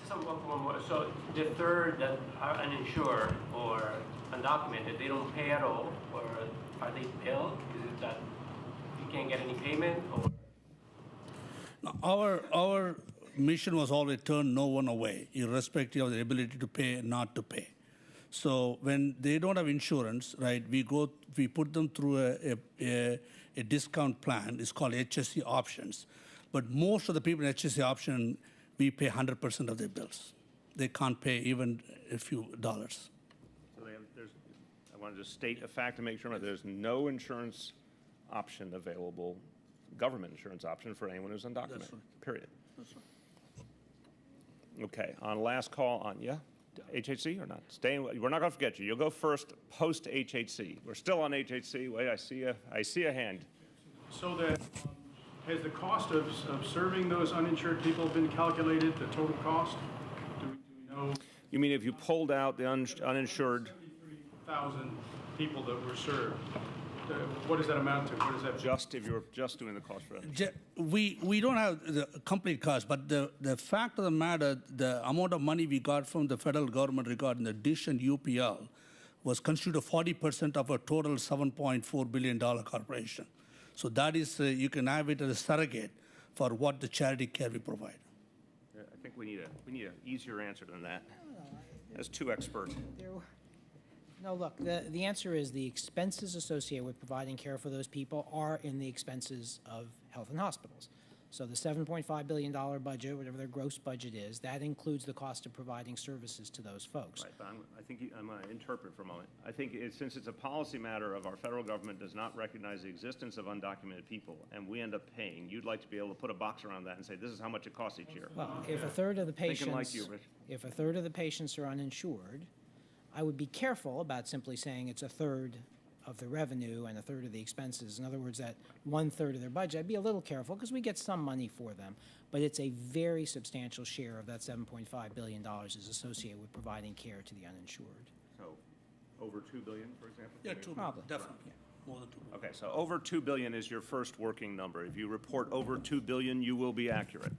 So one more. So the third that are uninsured or undocumented, they don't pay at all, or are they billed? Is it that you can't get any payment, or? No, our mission was always turn no one away, irrespective of the ability to pay and not to pay. So when they don't have insurance, right, we put them through a discount plan. It's called HSC options. But most of the people in HSC option, we pay 100% of their bills. They can't pay even a few dollars. So I want to just state a fact to make sure that there's no insurance option available, government insurance option for anyone who's undocumented, That's right. period. That's right. Okay, on last call on, yeah? HHC or not? We're not going to forget you. You'll go first post HHC. We're still on HHC. Wait, I see a hand. So that has the cost of serving those uninsured people been calculated, the total cost? Do we know? You mean if you pulled out the uninsured? 73,000 people that were served. What does that amount to? What is that? Just if you were just doing the cost for that. We don't have the complete cost, but the fact of the matter, the amount of money we got from the federal government regarding the DISH and UPL was constituted 40% of our total $7.4 billion corporation. So that is, you can have it as a surrogate for what the charity care we provide. I think we need an easier answer than that. As two experts. No, look, the answer is the expenses associated with providing care for those people are in the expenses of health and hospitals. So the $7.5 billion budget, whatever their gross budget is, that includes the cost of providing services to those folks. Right, but I think I'm going to interpret for a moment. I think since it's a policy matter of our federal government does not recognize the existence of undocumented people, and we end up paying, you'd like to be able to put a box around that and say, this is how much it costs each year. Well, if a third of the patients, Thinking like you, Rich. if a third of the patients are uninsured, I would be careful about simply saying it's a third of the revenue and a third of the expenses. In other words, that 1/3 of their budget. I'd be a little careful because we get some money for them, but it's a very substantial share of that $7.5 billion is associated with providing care to the uninsured. So over $2 billion, for example? Yeah, $2 billion, Probably. definitely. Yeah. More than $2 billion. Okay, so over $2 billion is your first working number. If you report over $2 billion, you will be accurate.